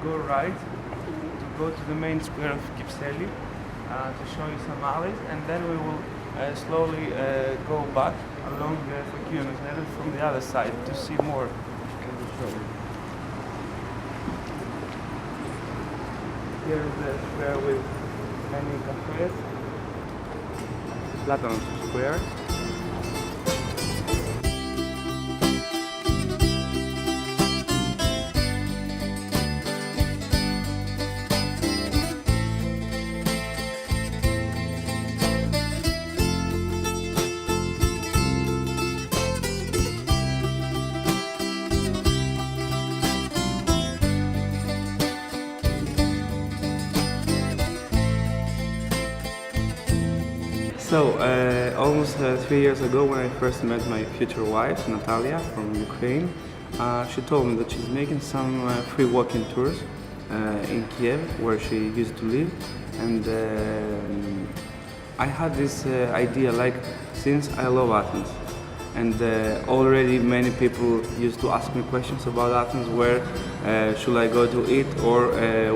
go right to go to the main square of Kypseli to show you some alleys, and then we will slowly go back along the Phokionos from the other side to see more. Here is the square with many cafes. Platanos Square. So, almost 3 years ago, when I first met my future wife, Natalia, from Ukraine, she told me that she's making some free walking tours in Kiev, where she used to live. And I had this idea, like, since I love Athens, and already many people used to ask me questions about Athens, where should I go to eat, or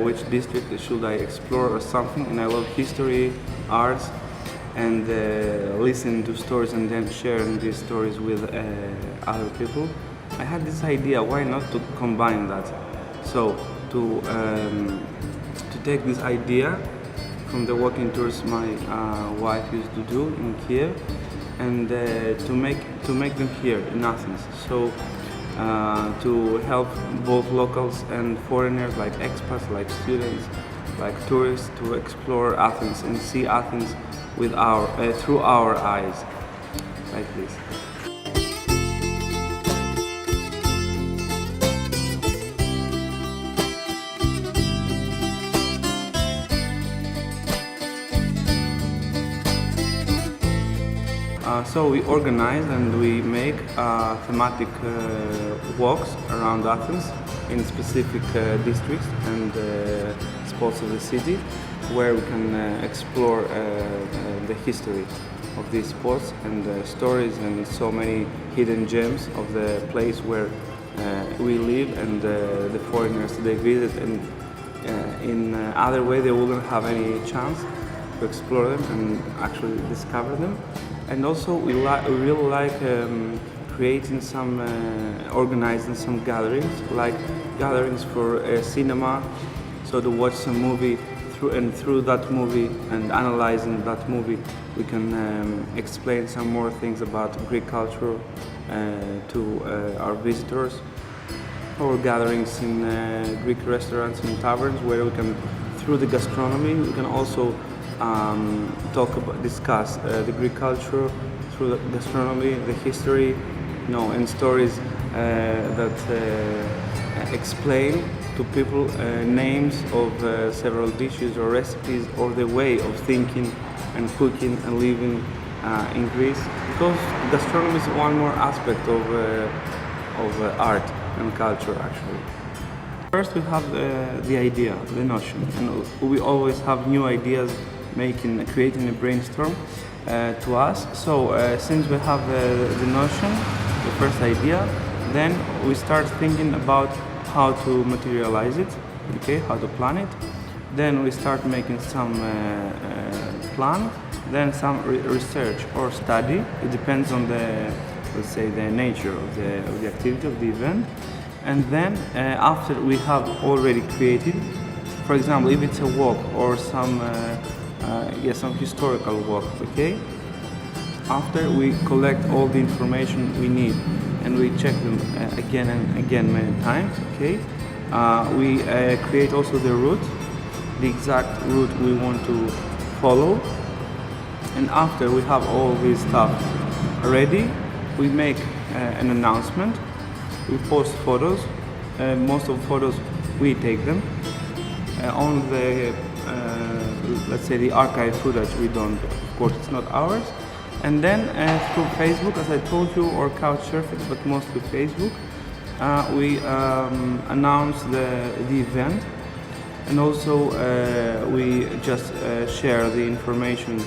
which district should I explore, or something. And I love history, arts, and listening to stories and then sharing these stories with other people. I had this idea, why not to combine that? So to take this idea from the walking tours my wife used to do in Kiev, and to make them here in Athens. So to help both locals and foreigners, like expats, like students, like tourists, to explore Athens and see Athens with through our eyes, like this. So we organize and we make thematic walks around Athens in specific districts and spots of the city, where we can explore the history of these spots and stories and so many hidden gems of the place where we live, and the foreigners they visit, and in other way they wouldn't have any chance to explore them and actually discover them. And also we really like creating some, organizing some gatherings, like gatherings for cinema, so to watch some movie, through that movie and analyzing that movie, we can explain some more things about Greek culture to our visitors. Or gatherings in Greek restaurants and taverns, where we can, through the gastronomy, we can also discuss the Greek culture through the gastronomy, the history, and stories that explain to people names of several dishes or recipes, or the way of thinking and cooking and living in Greece. Because gastronomy is one more aspect of art and culture, actually. First, we have the idea, the notion, and we always have new ideas, creating a brainstorm to us. So since we have the notion, the first idea, then we start thinking about how to materialize it, how to plan it. Then we start making some plan, then some research or study. It depends on the, let's say, the nature of the activity, of the event. And then after we have already created, for example, if it's a walk or some historical walk, after we collect all the information we need and we check them again and again many times, we create also the route, the exact route we want to follow. And after we have all this stuff ready, we make an announcement. We post photos. Most of the photos we take them. On the let's say the archive footage we don't. Of course, it's not ours. And then through Facebook, as I told you, or Couchsurfing, but mostly Facebook, we announce the event, and also we just share the information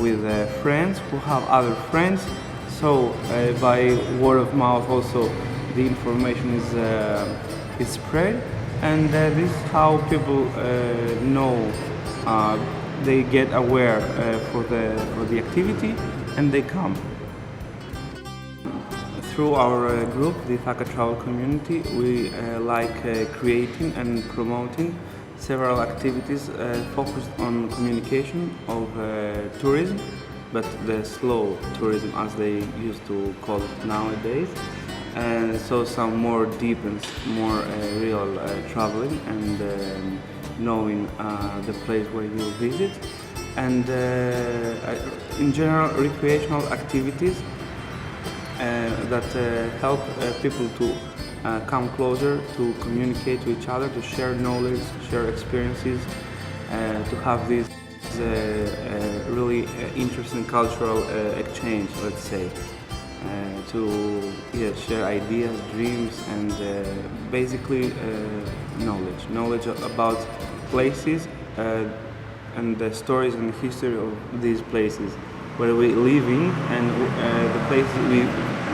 with friends who have other friends. So by word of mouth also the information is spread, and this is how people know, uh, they get aware for the activity, and they come. Through our group, the Ithaca Travel Community, we like creating and promoting several activities focused on communication of tourism, but the slow tourism as they used to call it nowadays. And so some more deep and more real traveling and knowing the place where you visit. And in general, recreational activities that help people to come closer, to communicate to each other, to share knowledge, share experiences, to have this really interesting cultural exchange, let's say, to share ideas, dreams, and basically knowledge about places and the stories and history of these places where we live in and the places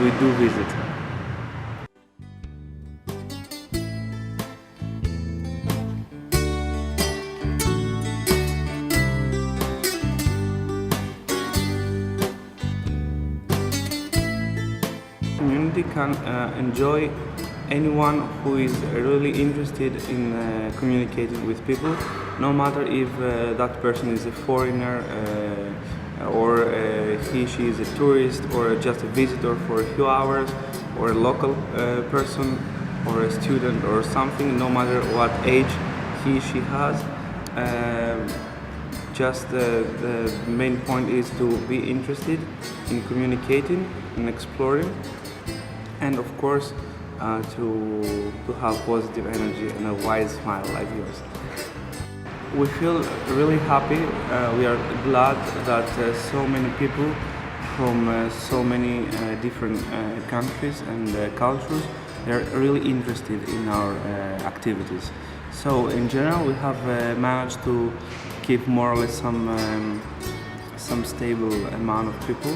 we do visit. Community can enjoy anyone who is really interested in communicating with people, no matter if that person is a foreigner or she is a tourist or just a visitor for a few hours, or a local person or a student or something, no matter what age she has. Just the main point is to be interested in communicating and exploring, and of course to have positive energy and a wide smile like yours. We feel really happy, we are glad that so many people from so many different countries and cultures, they're really interested in our activities. So in general we have managed to keep more or less some stable amount of people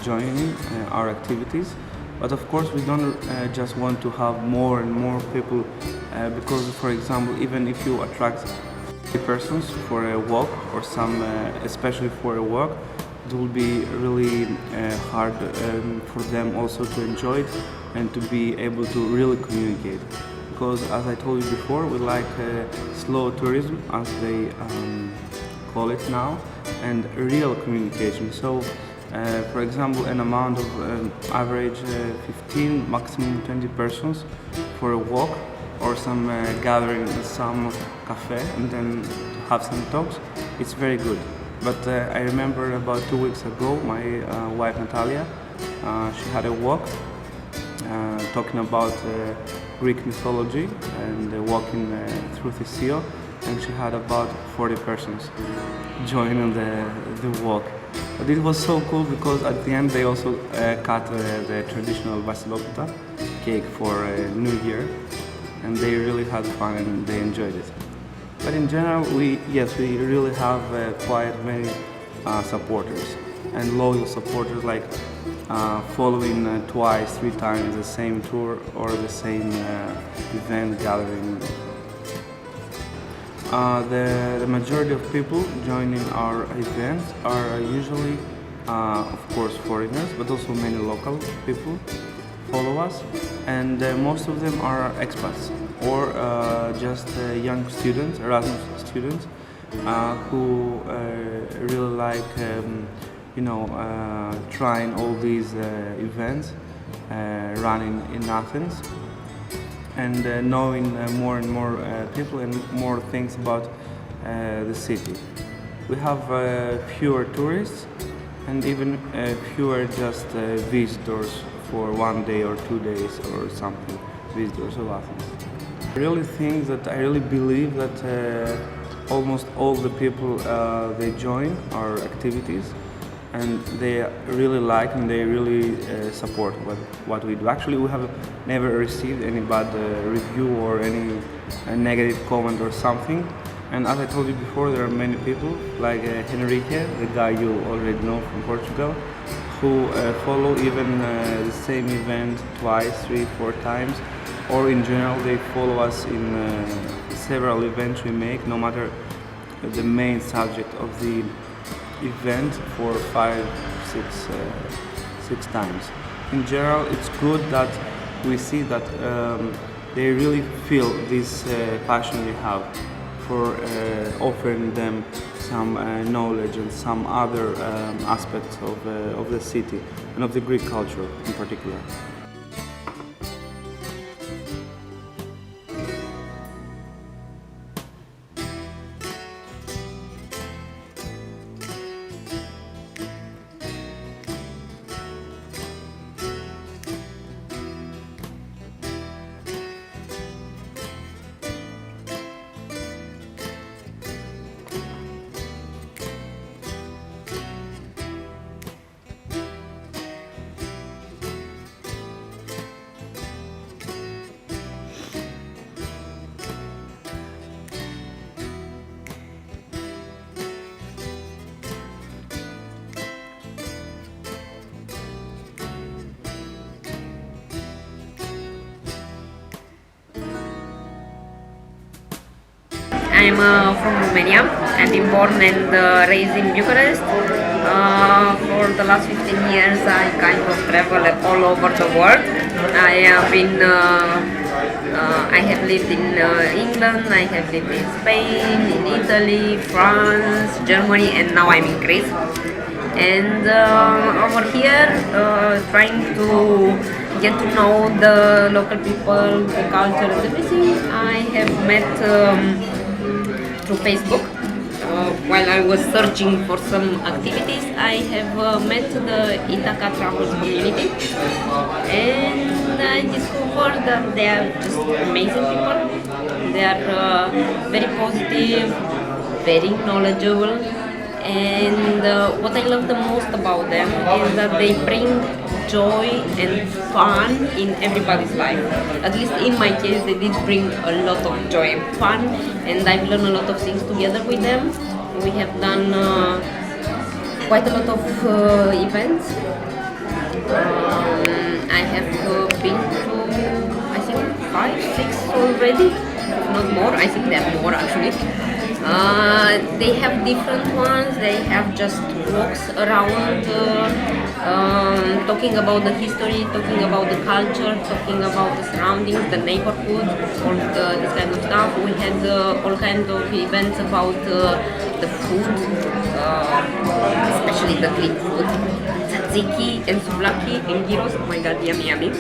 joining our activities. But of course we don't just want to have more and more people because, for example, even if you attract persons for a walk or some especially for a walk, it will be really hard for them also to enjoy it and to be able to really communicate, because as I told you before, we like slow tourism as they call it now, and real communication. So for example, an amount of average 15, maximum 20 persons for a walk or some gathering in some cafe and then have some talks, it's very good. But I remember about 2 weeks ago, my wife Natalia, she had a walk talking about Greek mythology and walking through Theseo, and she had about 40 persons joining the walk. But it was so cool because at the end they also cut the traditional vasilopita cake for New Year, and they really had fun and they enjoyed it. But in general, we really have quite many supporters and loyal supporters, like following twice, 3 times the same tour or the same event gathering. The majority of people joining our events are usually, of course, foreigners, but also many local people follow us, and most of them are expats or just young students, Erasmus students, who really like, trying all these events running in Athens, and knowing more and more people and more things about the city. We have fewer tourists and even fewer just visitors for 1 day or 2 days or something, visitors of Athens. I really think that, I really believe that almost all the people they join our activities, and they really like and they really support what we do. Actually, we have never received any bad review or any negative comment or something. And as I told you before, there are many people like Henrique, the guy you already know from Portugal, who follow even the same event twice, 3, 4 times, or in general they follow us in several events we make, no matter the main subject of the event, for 5, 6 times. In general, it's good that we see that they really feel this passion we have for offering them some knowledge and some other aspects of the city and of the Greek culture in particular. I'm from Romania. I've been born and raised in Bucharest. For the last 15 years I kind of travel all over the world. I have lived in England, I have lived in Spain, in Italy, France, Germany, and now I'm in Greece. And over here, trying to get to know the local people, the culture, and everything, I have met through Facebook. While I was searching for some activities, I have met the Ithaca Travel Community, and I discovered that they are just amazing people. They are very positive, very knowledgeable, and what I love the most about them is that they bring joy and fun in everybody's life. At least in my case, they did bring a lot of joy and fun, and I've learned a lot of things together with them. We have done quite a lot of events. I have been to, I think, 5, 6 already, not more. I think there are more actually. They have different ones. They have just walks around, talking about the history, talking about the culture, talking about the surroundings, the neighborhood, all this kind of stuff. We had all kinds of events about the food, especially the Greek food. Tzatziki and souvlaki and gyros. Oh my god, yummy, yummy.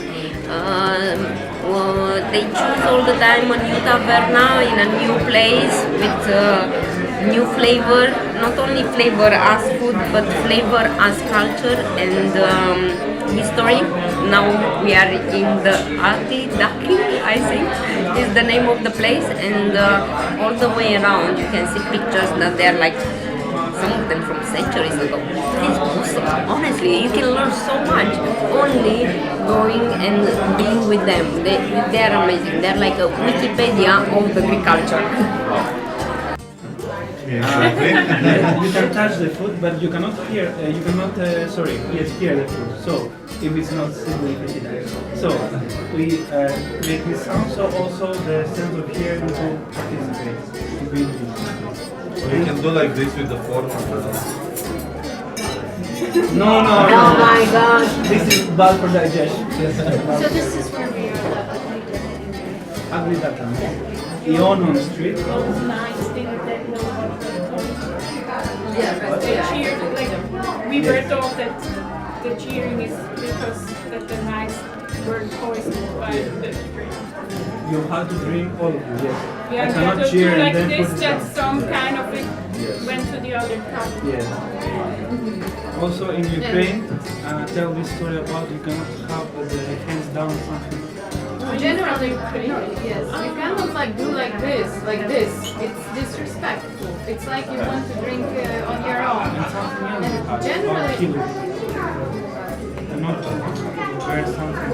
They choose all the time a new taverna in a new place with new flavor, not only flavor as food but flavor as culture and history. Now we are in the Daki, I think is the name of the place, and all the way around you can see pictures that they're like some of them from centuries ago. It's awesome. Honestly, you can learn so much only going and being with them. They are amazing. They're like a Wikipedia of the Greek culture. You can touch the food, but you cannot hear. Hear the food. So if it's not significant, so we make this sound. So also the sense of hearing to participate. So you can do like this with the fork. No. Oh my gosh. This is bad for digestion. So this is where we are. Agri-Data. Ion on street. Those nice things that they cheered. Like we were told that the cheering is because that the mice were poisoned by the drink. You have to drink all of it, yes. Yeah, I you cannot have to cheer do and like then this, put it that down. some kind of it went to the other cup. Yes. Also in Ukraine, tell this story about you cannot have the hands down something. Generally, yes. You cannot do like this. It's disrespectful. It's like you want to drink on your own. And something else you have. Generally- Or kill it. And not to wear something,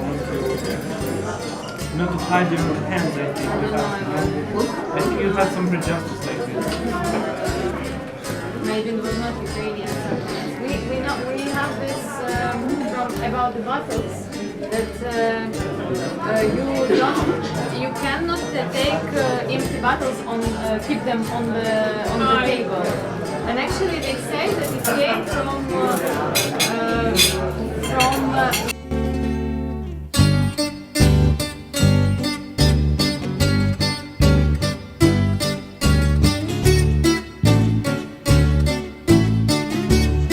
not to hide your hands, I think you have. I think you have some prejudice like this. Maybe it was not Ukrainian. We have this from about the bottles that you cannot take empty bottles keep them on the table. And actually, they say that it came from